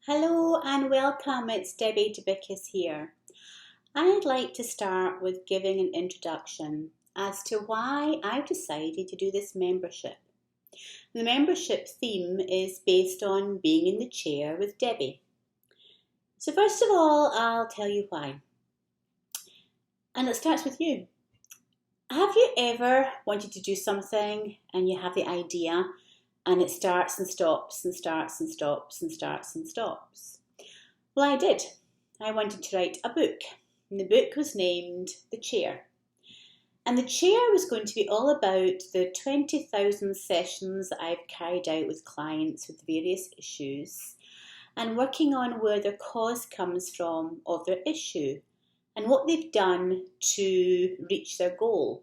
Hello and welcome, it's Debbie Debickus here. I'd like to start with giving an introduction as to why I've decided to do this membership. The membership theme is based on being in the chair with Debbie. So first of all, I'll tell you why. And it starts with you. Have you ever wanted to do something and you have the idea and it starts and stops and starts and stops and starts and stops? Well, I did. I wanted to write a book, and the book was named The Chair. And The Chair was going to be all about the 20,000 sessions that I've carried out with clients with various issues and working on where their cause comes from of their issue and what they've done to reach their goal.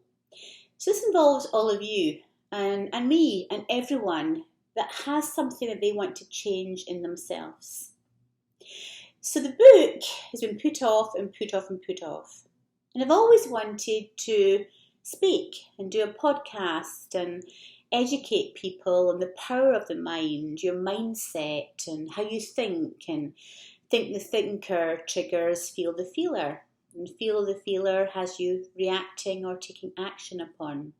So this involves all of you and me and everyone that has something that they want to change in themselves. So the book has been put off and put off and put off. And I've always wanted to speak and do a podcast and educate people on the power of the mind, your mindset and how you think, and think the thinker triggers feel the feeler, and feel the feeler has you reacting or taking action upon.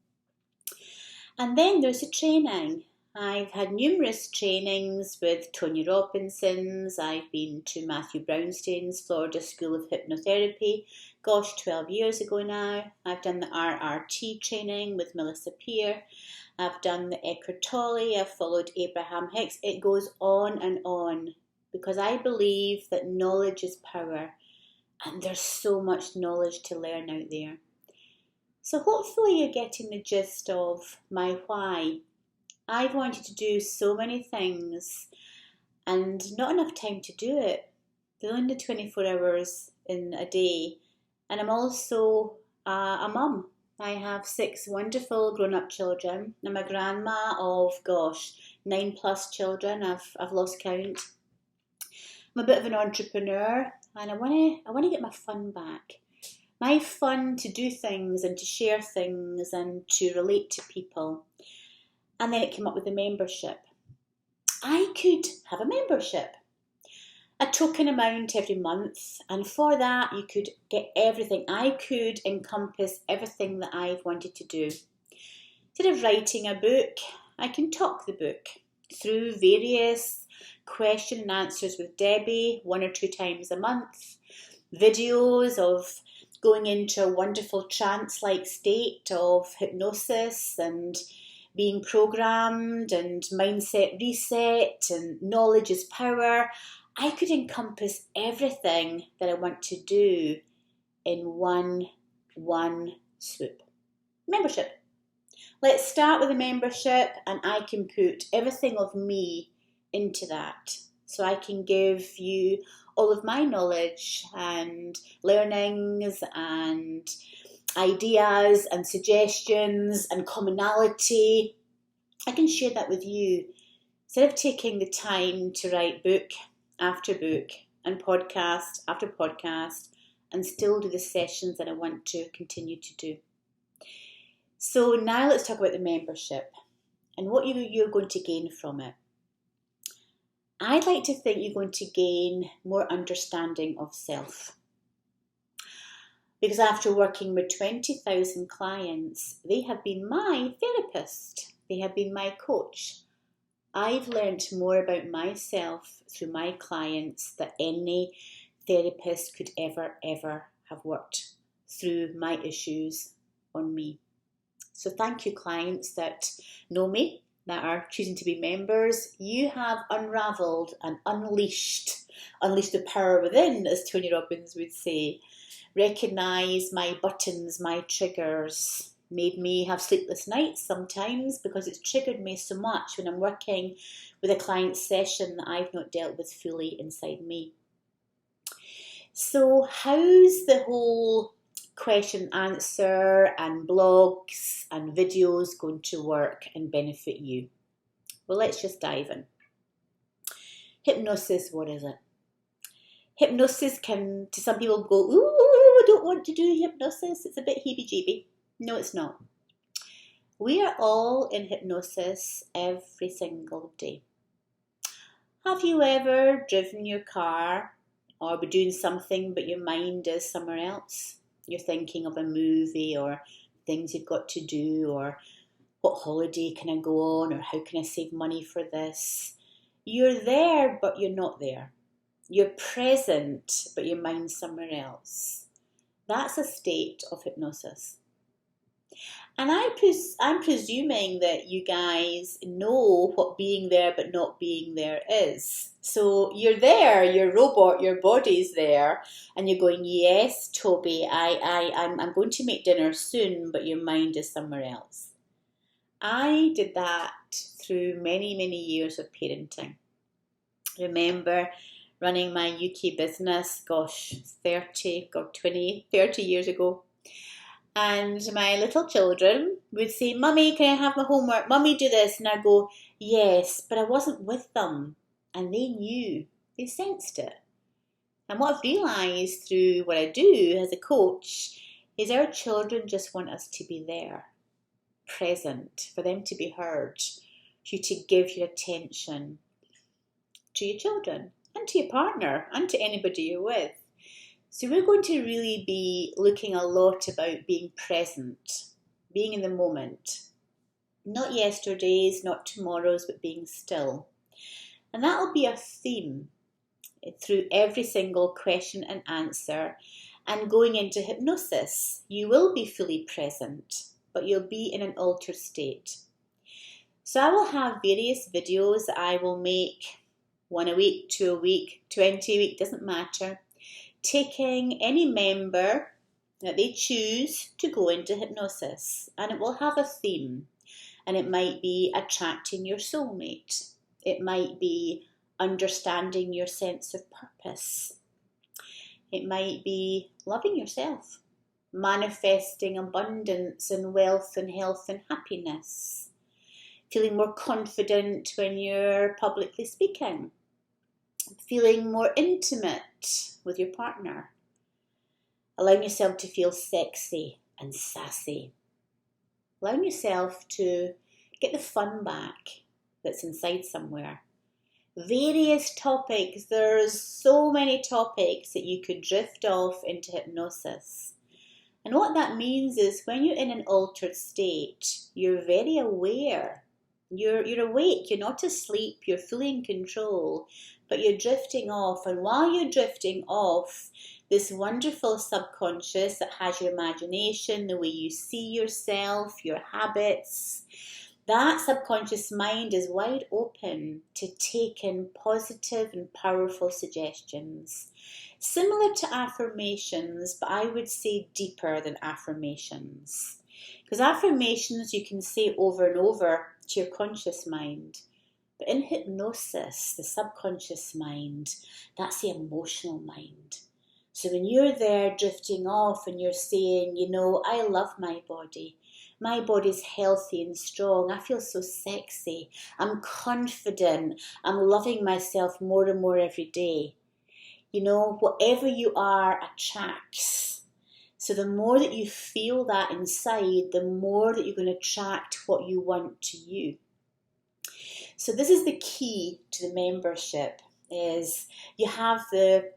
And then there's the training. I've had numerous trainings with Tony Robinson's. I've been to Matthew Brownstein's Florida School of Hypnotherapy, 12 years ago now. I've done the RRT training with Melissa Peer. I've done the Eckhart Tolle. I've followed Abraham Hicks. It goes on because I believe that knowledge is power and there's so much knowledge to learn out there. So hopefully you're getting the gist of my why. I've wanted to do so many things and not enough time to do it. There's only 24 hours in a day. And I'm also a mum. I have 6 wonderful grown-up children. I'm a grandma of, 9+ children. I've lost count. I'm a bit of an entrepreneur and I want to get my fun back. My fun to do things and to share things and to relate to people. And then it came up with a membership. I could have a membership, a token amount every month, and for that you could get everything. I could encompass everything that I've wanted to do. Instead of writing a book, I can talk the book through various question and answers with Debbie 1 or 2 times a month, videos of going into a wonderful trance-like state of hypnosis and being programmed and mindset reset and knowledge is power. I could encompass everything that I want to do in one swoop. Membership. Let's start with a membership and I can put everything of me into that. So I can give you all of my knowledge and learnings and ideas and suggestions and commonality. I can share that with you instead of taking the time to write book after book and podcast after podcast and still do the sessions that I want to continue to do. So now let's talk about the membership and what you're going to gain from it. I'd like to think you're going to gain more understanding of self. Because after working with 20,000 clients, they have been my therapist. They have been my coach. I've learned more about myself through my clients than any therapist could ever have worked through my issues on me. So thank you, clients that know me, that are choosing to be members. You have unraveled and unleashed the power within, as Tony Robbins would say. Recognise my buttons, my triggers, made me have sleepless nights sometimes because it's triggered me so much when I'm working with a client session that I've not dealt with fully inside me. So how's the whole question answer and blogs and videos going to work and benefit you? Well, let's just dive in. Hypnosis, what is it? Hypnosis can, to some people, go, ooh, I don't want to do hypnosis. It's a bit heebie-jeebie. No, it's not. We are all in hypnosis every single day. Have you ever driven your car or be doing something but your mind is somewhere else? You're thinking of a movie or things you've got to do, or what holiday can I go on, or how can I save money for this? You're there but you're not there. You're present but your mind's somewhere else. That's a state of hypnosis. And I'm presuming that you guys know what being there but not being there is. So you're there, your robot, your body's there, and you're going, yes, Toby, I'm going to make dinner soon, but your mind is somewhere else. I did that through many, many years of parenting. Remember running my UK business, 30 years ago. And my little children would say, Mummy, can I have my homework? Mummy, do this. And I go, yes, but I wasn't with them. And they knew, they sensed it. And what I've realised through what I do as a coach is our children just want us to be there, present, for them to be heard, for you to give your attention to your children and to your partner and to anybody you're with. So we're going to really be looking a lot about being present, being in the moment. Not yesterday's, not tomorrow's, but being still. And that'll be a theme through every single question and answer. And going into hypnosis, you will be fully present, but you'll be in an altered state. So I will have various videos that I will make 1 a week, 2 a week, 20 a week, doesn't matter, taking any member that they choose to go into hypnosis, and it will have a theme, and it might be attracting your soulmate, it might be understanding your sense of purpose, it might be loving yourself, manifesting abundance and wealth and health and happiness, feeling more confident when you're publicly speaking, feeling more intimate with your partner, allowing yourself to feel sexy and sassy, allowing yourself to get the fun back that's inside somewhere. Various topics, there's so many topics that you could drift off into hypnosis. And what that means is when you're in an altered state, you're very aware. You're awake, you're not asleep, you're fully in control, but you're drifting off. And while you're drifting off, this wonderful subconscious that has your imagination, the way you see yourself, your habits, that subconscious mind is wide open to take in positive and powerful suggestions. Similar to affirmations, but I would say deeper than affirmations. Because affirmations you can say over and over to your conscious mind. But in hypnosis, the subconscious mind, that's the emotional mind. So when you're there drifting off and you're saying, you know, I love my body. My body's healthy and strong. I feel so sexy. I'm confident. I'm loving myself more and more every day. You know, whatever you are attracts. So the more that you feel that inside, the more that you're going to attract what you want to you. So this is the key to the membership, is you have the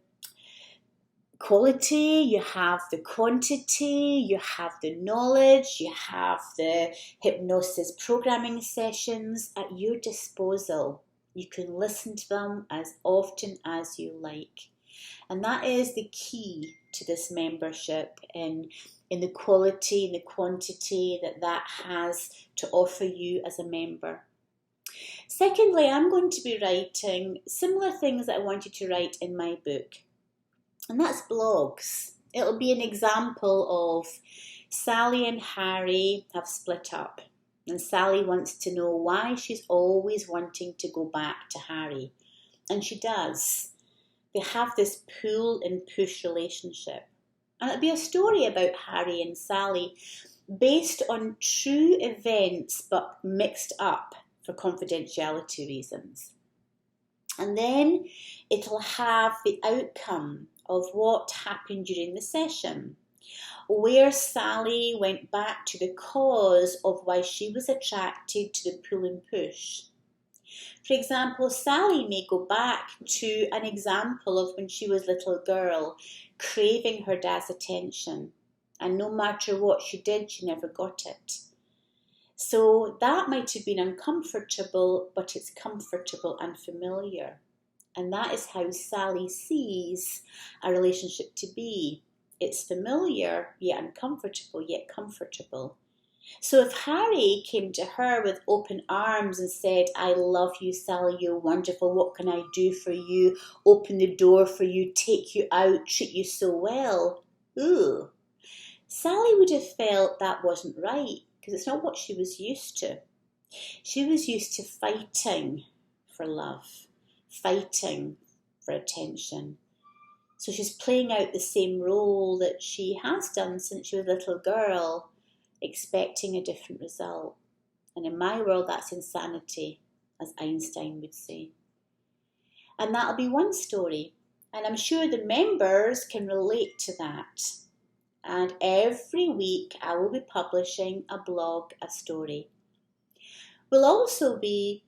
quality, you have the quantity, you have the knowledge, you have the hypnosis programming sessions at your disposal. You can listen to them as often as you like. And that is the key to this membership in the quality and the quantity that has to offer you as a member. Secondly, I'm going to be writing similar things that I want you to write in my book. And that's blogs. It'll be an example of Sally and Harry have split up. And Sally wants to know why she's always wanting to go back to Harry. And she does. They have this pull and push relationship. And it'll be a story about Harry and Sally based on true events but mixed up for confidentiality reasons. And then it'll have the outcome of what happened during the session, where Sally went back to the cause of why she was attracted to the pull and push. For example, Sally may go back to an example of when she was a little girl, craving her dad's attention. And no matter what she did, she never got it. So that might have been uncomfortable, but it's comfortable and familiar. And that is how Sally sees a relationship to be. It's familiar, yet uncomfortable, yet comfortable. So if Harry came to her with open arms and said, I love you, Sally, you're wonderful, what can I do for you? Open the door for you, take you out, treat you so well. Ooh. Sally would have felt that wasn't right, because it's not what she was used to. She was used to fighting for love, fighting for attention. So she's playing out the same role that she has done since she was a little girl, expecting a different result. And in my world, that's insanity, as Einstein would say. And that'll be one story. And I'm sure the members can relate to that. And every week I will be publishing a blog, a story. We'll also be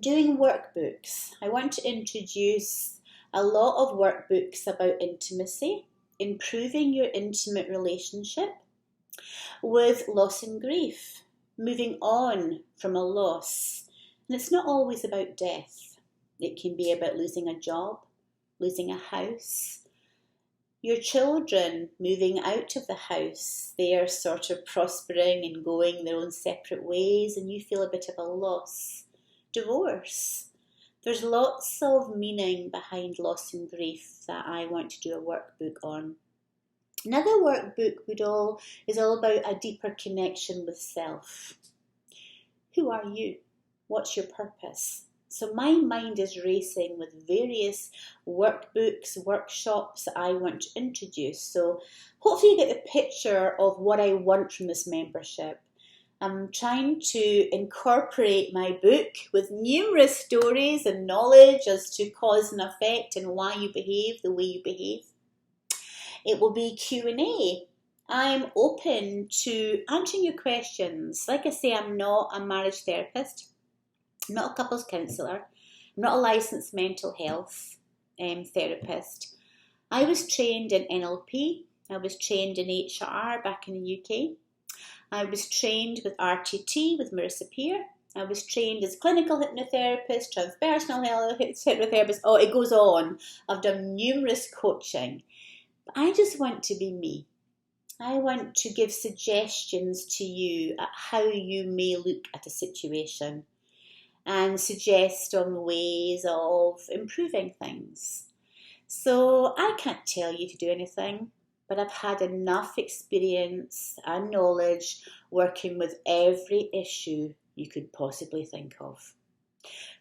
doing workbooks. I want to introduce a lot of workbooks about intimacy, improving your intimate relationship with loss and grief, moving on from a loss. And it's not always about death. It can be about losing a job, losing a house, your children moving out of the house. They are sort of prospering and going their own separate ways, and you feel a bit of a loss. Divorce. There's lots of meaning behind loss and grief that I want to do a workbook on. Another workbook is all about a deeper connection with self. Who are you? What's your purpose? So my mind is racing with various workbooks, workshops that I want to introduce. So hopefully you get the picture of what I want from this membership. I'm trying to incorporate my book with numerous stories and knowledge as to cause and effect and why you behave the way you behave. It will be Q&A. I'm open to answering your questions. Like I say, I'm not a marriage therapist. I'm not a couples counsellor. I'm not a licensed mental health therapist. I was trained in NLP. I was trained in HR back in the UK. I was trained with RTT with Marissa Peer. I was trained as clinical hypnotherapist, transpersonal hypnotherapist. Oh, it goes on. I've done numerous coaching. But I just want to be me. I want to give suggestions to you at how you may look at a situation and suggest on ways of improving things. So I can't tell you to do anything, but I've had enough experience and knowledge working with every issue you could possibly think of.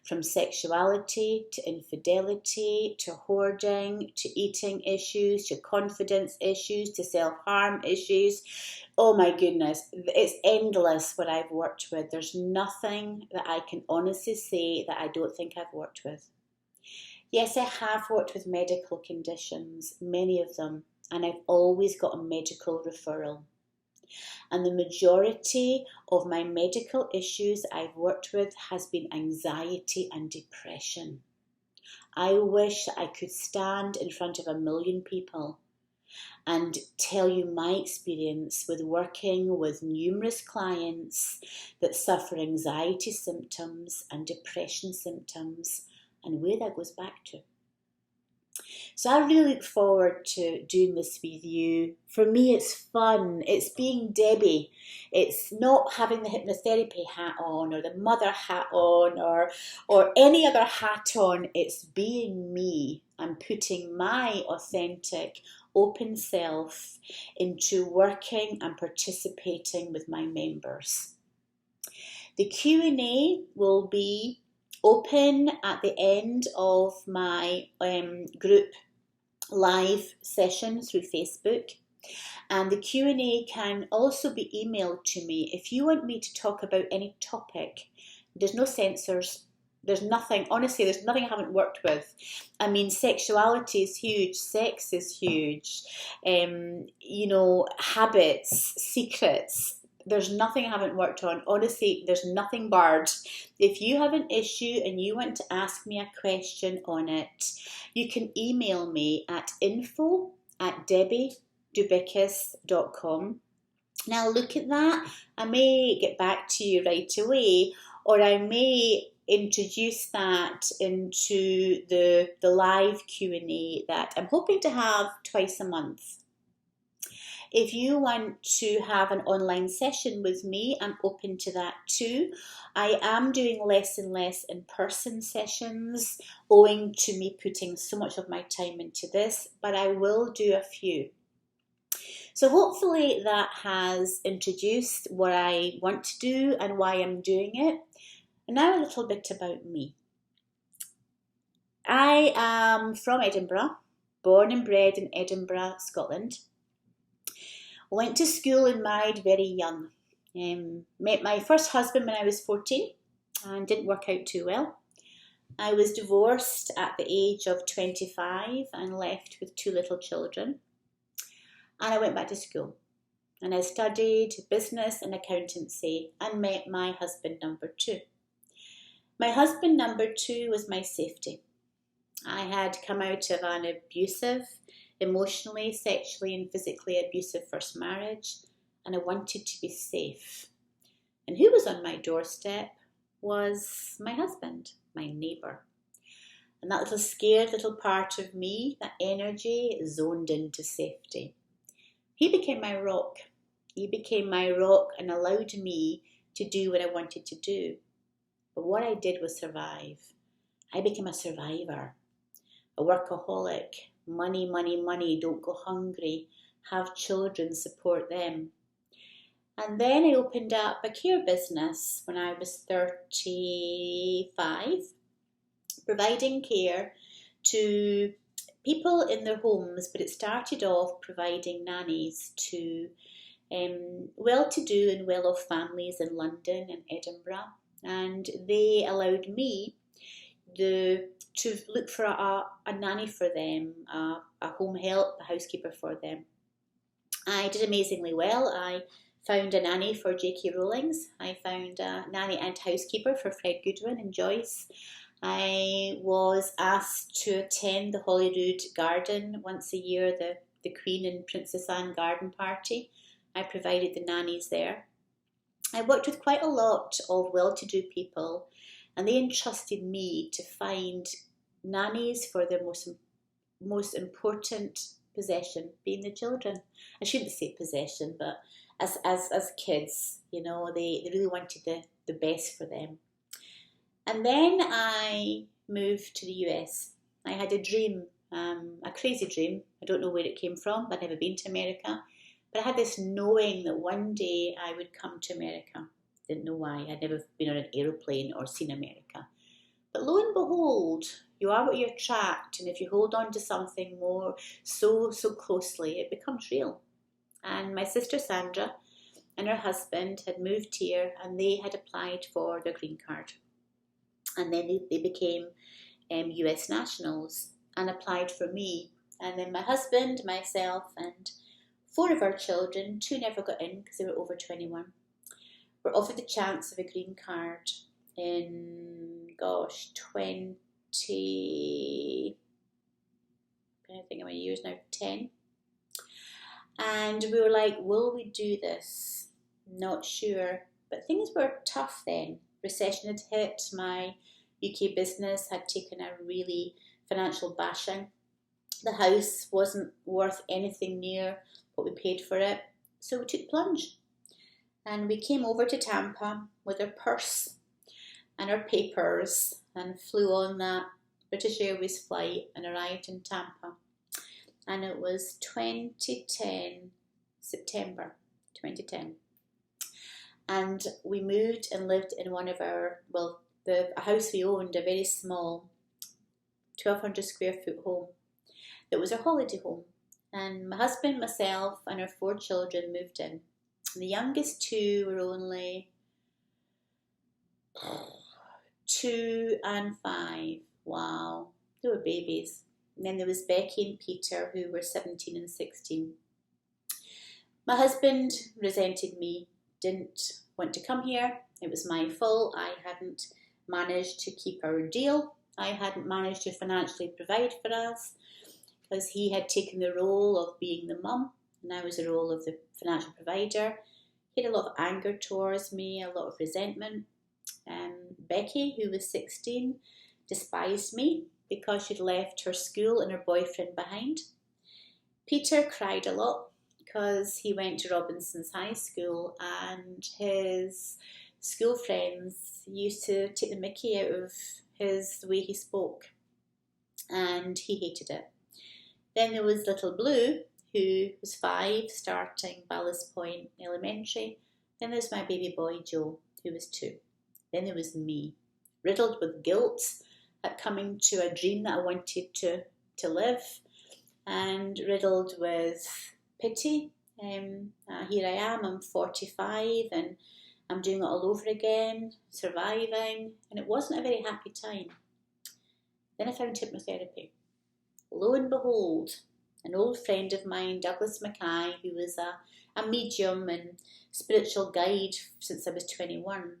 From sexuality to infidelity to hoarding to eating issues to confidence issues to self-harm issues. Oh my goodness, it's endless what I've worked with. There's nothing that I can honestly say that I don't think I've worked with. Yes, I have worked with medical conditions, many of them, and I've always got a medical referral. And the majority of my medical issues I've worked with has been anxiety and depression. I wish I could stand in front of 1 million people and tell you my experience with working with numerous clients that suffer anxiety symptoms and depression symptoms and where that goes back to. So I really look forward to doing this with you. For me, it's fun. It's being Debbie. It's not having the hypnotherapy hat on or the mother hat on or any other hat on. It's being me. I'm putting my authentic, open self into working and participating with my members. The Q&A will be open at the end of my group live session through Facebook, and the Q&A can also be emailed to me if you want me to talk about any topic. There's no censors. There's nothing, honestly, there's nothing I haven't worked with. I mean, sexuality is huge, sex is huge, habits, secrets, There's nothing I haven't worked on. Honestly, there's nothing barred. If you have an issue and you want to ask me a question on it, you can email me at info@debbiedubikis.com. Now look at that. I may get back to you right away, or I may introduce that into the live Q&A that I'm hoping to have twice a month. If you want to have an online session with me, I'm open to that too. I am doing less and less in-person sessions owing to me putting so much of my time into this, but I will do a few. So hopefully that has introduced what I want to do and why I'm doing it. And now a little bit about me. I am from Edinburgh, born and bred in Edinburgh, Scotland. Went to school and married very young. Met my first husband when I was 14 and didn't work out too well. I was divorced at the age of 25 and left with 2 little children. And I went back to school and I studied business and accountancy and met my husband number 2. My husband number 2 was my safety. I had come out of an abusive, emotionally, sexually and physically abusive first marriage, and I wanted to be safe. And who was on my doorstep was my husband, my neighbour. And that little scared little part of me, that energy, zoned into safety. He became my rock. He became my rock and allowed me to do what I wanted to do. But what I did was survive. I became a survivor, a workaholic. Money, money, money, don't go hungry, have children, support them. And then I opened up a care business when I was 35, providing care to people in their homes, but it started off providing nannies to well-to-do and well-off families in London and Edinburgh. And they allowed me to look for a nanny for them, a home help, a housekeeper for them. I did amazingly well. I found a nanny for J.K. Rowling's. I found a nanny and housekeeper for Fred Goodwin and Joyce. I was asked to attend the Holyrood Garden once a year, the Queen and Princess Anne garden party. I provided the nannies there. I worked with quite a lot of well-to-do people, and they entrusted me to find nannies for their most important possession, being the children. I shouldn't say possession, but as kids, you know, they really wanted the best for them. And then I moved to the US. I had a dream, a crazy dream. I don't know where it came from. I'd never been to America. But I had this knowing that one day I would come to America. Didn't know why. I'd never been on an aeroplane or seen America. But lo and behold, you are what you attract. And if you hold on to something more so closely, it becomes real. And my sister Sandra and her husband had moved here and they had applied for their green card. And then they became US nationals and applied for me. And then my husband, myself, and 4 of our children, 2 never got in because they were over 21, were offered the chance of a green card in, 20, I think how many years now, 10. And we were like, will we do this? Not sure. But things were tough then. Recession had hit. My UK business had taken a really financial bashing. The house wasn't worth anything near what we paid for it. So we took plunge. And we came over to Tampa with our purse and our papers and flew on that British Airways flight and arrived in Tampa. And it was 2010, September 2010. And we moved and lived in one of our, a house we owned, a very small 1,200 square foot home that was our holiday home. And my husband, myself, and our 4 children moved in. And the youngest 2 were only 2 and 5. Wow, they were babies. And then there was Becky and Peter, who were 17 and 16. My husband resented me didn't want to come here. It was my fault. I hadn't managed to keep our deal. I hadn't managed to financially provide for us because he had taken the role of being the mum and I was the role of the financial provider. He had a lot of anger towards me, a lot of resentment. Becky, who was 16, despised me because she'd left her school and her boyfriend behind. Peter cried a lot because he went to Robinson's High School and his school friends used to take the mickey out of the way he spoke, and he hated it. Then there was little Blue, who was 5, starting Ballast Point Elementary. Then there's my baby boy Joe, who was 2. Then there was me, riddled with guilt at coming to a dream that I wanted to live, and riddled with pity. Here I am, I'm 45 and I'm doing it all over again, surviving, and it wasn't a very happy time. Then I found hypnotherapy. Lo and behold, an old friend of mine, Douglas Mackay, who was a medium and spiritual guide since I was 21,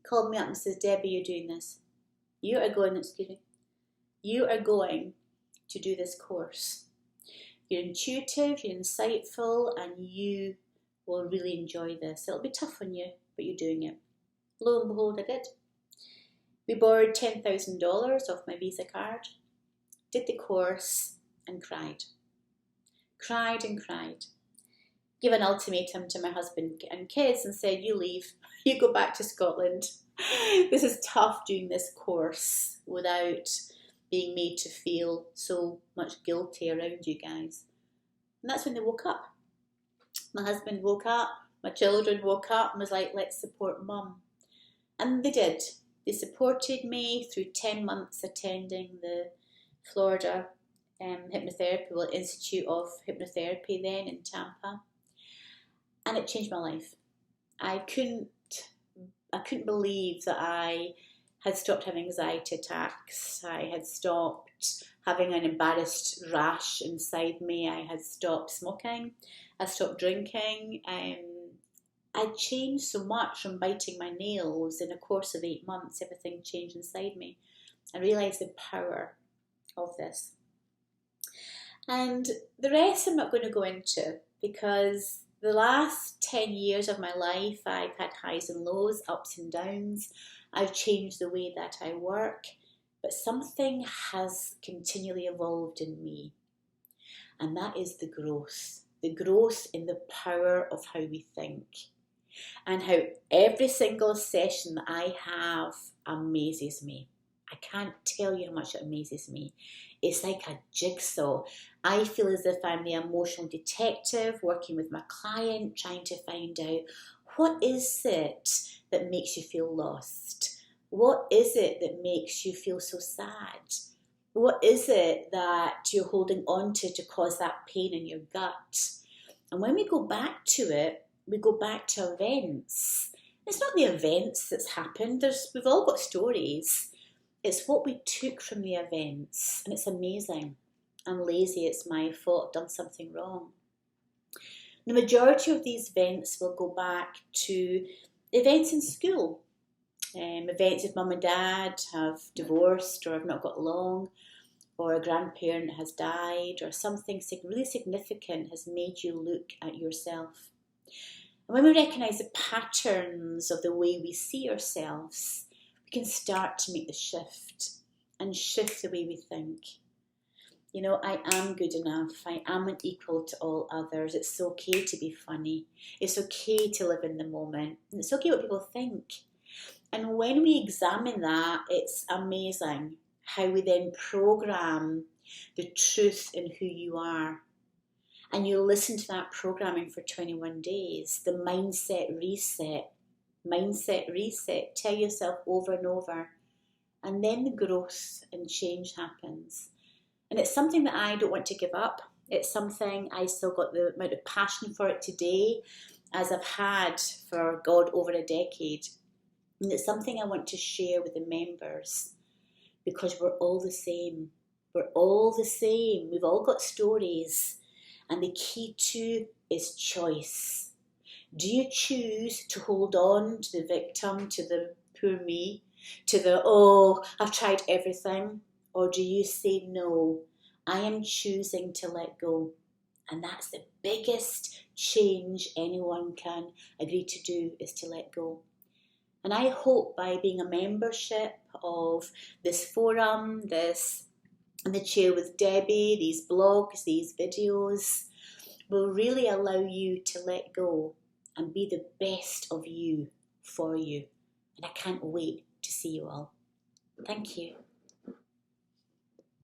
called me up and says, Debbie, you're doing this. You are going to do this course. You're intuitive, you're insightful, and you will really enjoy this. It'll be tough on you, but you're doing it. Lo and behold, I did. We borrowed $10,000 off my Visa card, did the course, and cried. Cried and cried. Gave an ultimatum to my husband and kids and said, you leave, you go back to Scotland. This is tough doing this course without being made to feel so much guilty around you guys. And that's when they woke up. My husband woke up, my children woke up and was like, let's support mum. And they did. They supported me through 10 months attending the Florida Institute of Hypnotherapy then in Tampa. And it changed my life. I couldn't believe that I had stopped having anxiety attacks. I had stopped having an embarrassed rash inside me. I had stopped smoking. I stopped drinking. I changed so much from biting my nails. In a course of 8 months, everything changed inside me. I realised the power of this. And the rest I'm not going to go into, because the last 10 years of my life, I've had highs and lows, ups and downs. I've changed the way that I work, but something has continually evolved in me. And that is the growth in the power of how we think. And how every single session that I have amazes me. I can't tell you how much it amazes me. It's like a jigsaw. I feel as if I'm the emotional detective working with my client, trying to find out what is it that makes you feel lost? What is it that makes you feel so sad? What is it that you're holding on to cause that pain in your gut? And when we go back to it, we go back to events. It's not the events that's happened. We've all got stories. It's what we took from the events. And it's amazing. I'm lazy. It's my fault. I've done something wrong. The majority of these events will go back to events in school. Events if mum and dad have divorced or have not got along, or a grandparent has died, or something really significant has made you look at yourself. And when we recognise the patterns of the way we see ourselves, we can start to make the shift and shift the way we think. You know, I am good enough. I am equal to all others. It's okay to be funny. It's okay to live in the moment. And it's okay what people think. And when we examine that, it's amazing how we then program the truth in who you are. And you listen to that programming for 21 days, the mindset reset, tell yourself over and over. And then the growth and change happens. And it's something that I don't want to give up. It's something I still got the amount of passion for it today as I've had for God over a decade. And it's something I want to share with the members because we're all the same. We're all the same. We've all got stories. And the key too is choice. Do you choose to hold on to the victim, to the poor me, to the, oh, I've tried everything? Or do you say, no, I am choosing to let go? And that's the biggest change anyone can agree to do, is to let go. And I hope by being a membership of this forum, this in the chair with Debbie, these blogs, these videos, will really allow you to let go and be the best of you for you. And I can't wait to see you all. Thank you.